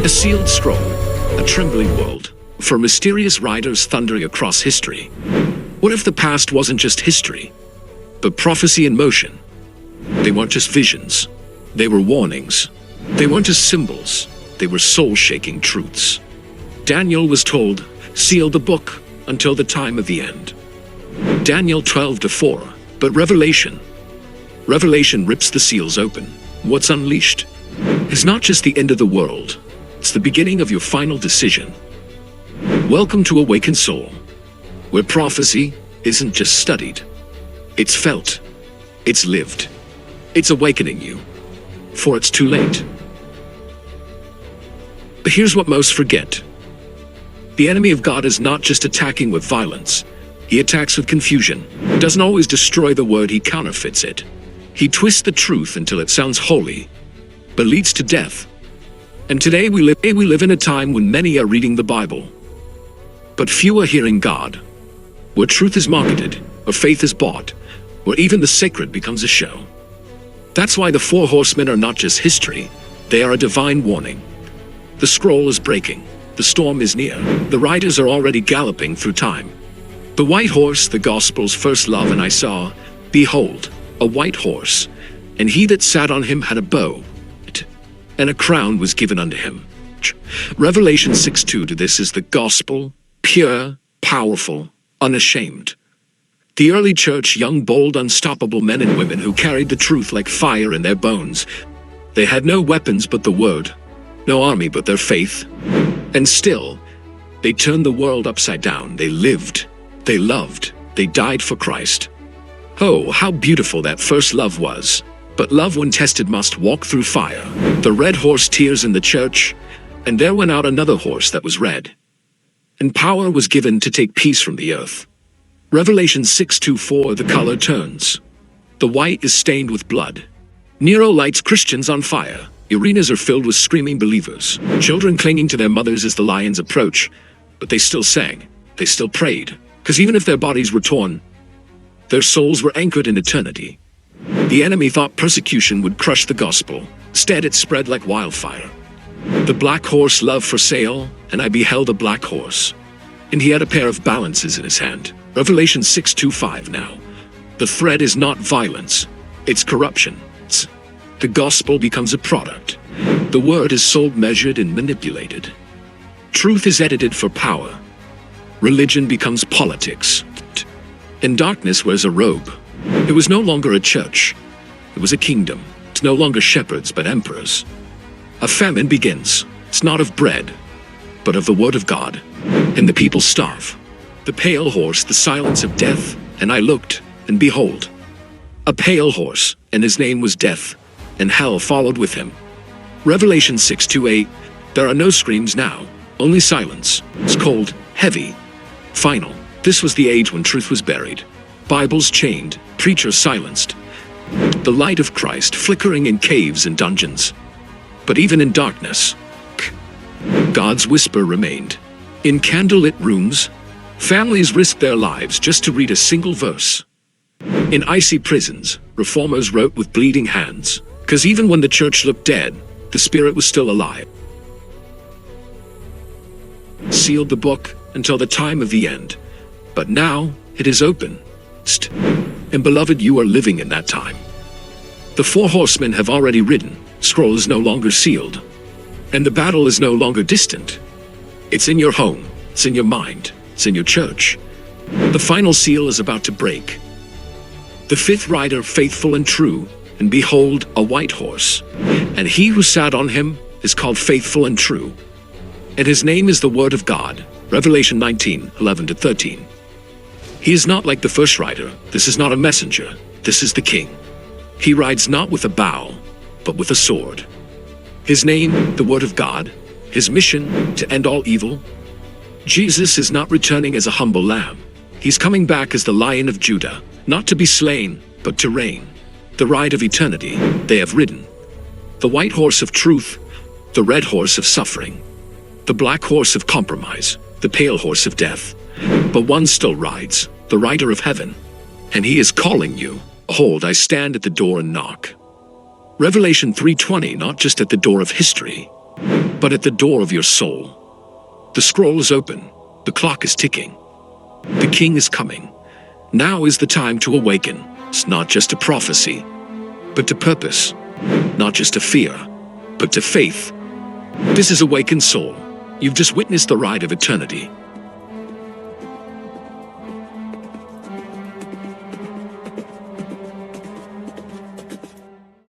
A sealed scroll, a trembling world, for mysterious riders thundering across history. What if the past wasn't just history, but prophecy in motion? They weren't just visions, they were warnings. They weren't just symbols, they were soul-shaking truths. Daniel was told, seal the book until the time of the end. Daniel 12:4. But Revelation rips the seals open. What's unleashed is not just the end of the world, it's the beginning of your final decision. Welcome to Awakened Soul, where prophecy isn't just studied, it's felt, it's lived. It's awakening you, for it's too late. But here's what most forget. The enemy of God is not just attacking with violence. He attacks with confusion. He doesn't always destroy the word, he counterfeits it. He twists the truth until it sounds holy, but leads to death. And today we live in a time when many are reading the Bible, but few are hearing God. Where truth is marketed, or faith is bought, where even the sacred becomes a show. That's why the Four Horsemen are not just history, they are a divine warning. The scroll is breaking, the storm is near, the riders are already galloping through time. The white horse, the gospel's first love, and I saw, behold, a white horse, and he that sat on him had a bow, and a crown was given unto him. Revelation 6:2. To this is the gospel, pure, powerful, unashamed. The early church, young, bold, unstoppable men and women who carried the truth like fire in their bones. They had no weapons but the word, no army but their faith. And still, they turned the world upside down. They lived, they loved, they died for Christ. Oh, how beautiful that first love was. But love, when tested, must walk through fire. The red horse tears in the church, and there went out another horse that was red. And power was given to take peace from the earth. Revelation 6:4. The color turns. The white is stained with blood. Nero lights Christians on fire. Arenas are filled with screaming believers. Children clinging to their mothers as the lions approach. But they still sang. They still prayed. Because even if their bodies were torn, their souls were anchored in eternity. The enemy thought persecution would crush the gospel. Instead, it spread like wildfire. The black horse loved for sale, and I beheld a black horse. And he had a pair of balances in his hand. Revelation 6:5. Now, the threat is not violence, it's corruption. The gospel becomes a product. The word is sold, measured, and manipulated. Truth is edited for power. Religion becomes politics. And darkness wears a robe. It was no longer a church. It was a kingdom. It's no longer shepherds, but emperors. A famine begins. It's not of bread, but of the word of God. And the people starve. The pale horse, the silence of death, and I looked, and behold, a pale horse, and his name was Death, and hell followed with him. Revelation 6:8. There are no screams now, only silence. It's cold, heavy, final. This was the age when truth was buried. Bibles chained, preachers silenced. The light of Christ flickering in caves and dungeons. But even in darkness, God's whisper remained. In candlelit rooms, families risked their lives just to read a single verse. In icy prisons, reformers wrote with bleeding hands, because even when the church looked dead, the spirit was still alive. Sealed the book until the time of the end, but now it is open. And beloved, you are living in that time. The Four Horsemen have already ridden. Scroll is no longer sealed, and the battle is no longer distant. It's in your home, it's in your mind, it's in your church. The final seal is about to break. The fifth rider, faithful and true, and behold, a white horse, and he who sat on him is called Faithful and True, and his name is the Word of God. Revelation 19:11-13. He is not like the first rider. This is not a messenger. This is the king. He rides not with a bow, but with a sword. His name, the Word of God. His mission, to end all evil. Jesus is not returning as a humble lamb. He's coming back as the Lion of Judah, not to be slain, but to reign. The ride of eternity, they have ridden. The white horse of truth, the red horse of suffering, the black horse of compromise, the pale horse of death. But one still rides, the rider of heaven, and he is calling you. Behold, I stand at the door and knock. Revelation 3:20, not just at the door of history, but at the door of your soul. The scroll is open. The clock is ticking. The king is coming. Now is the time to awaken. It's not just to prophecy, but to purpose. Not just to fear, but to faith. This is Awakened Soul. You've just witnessed the ride of eternity.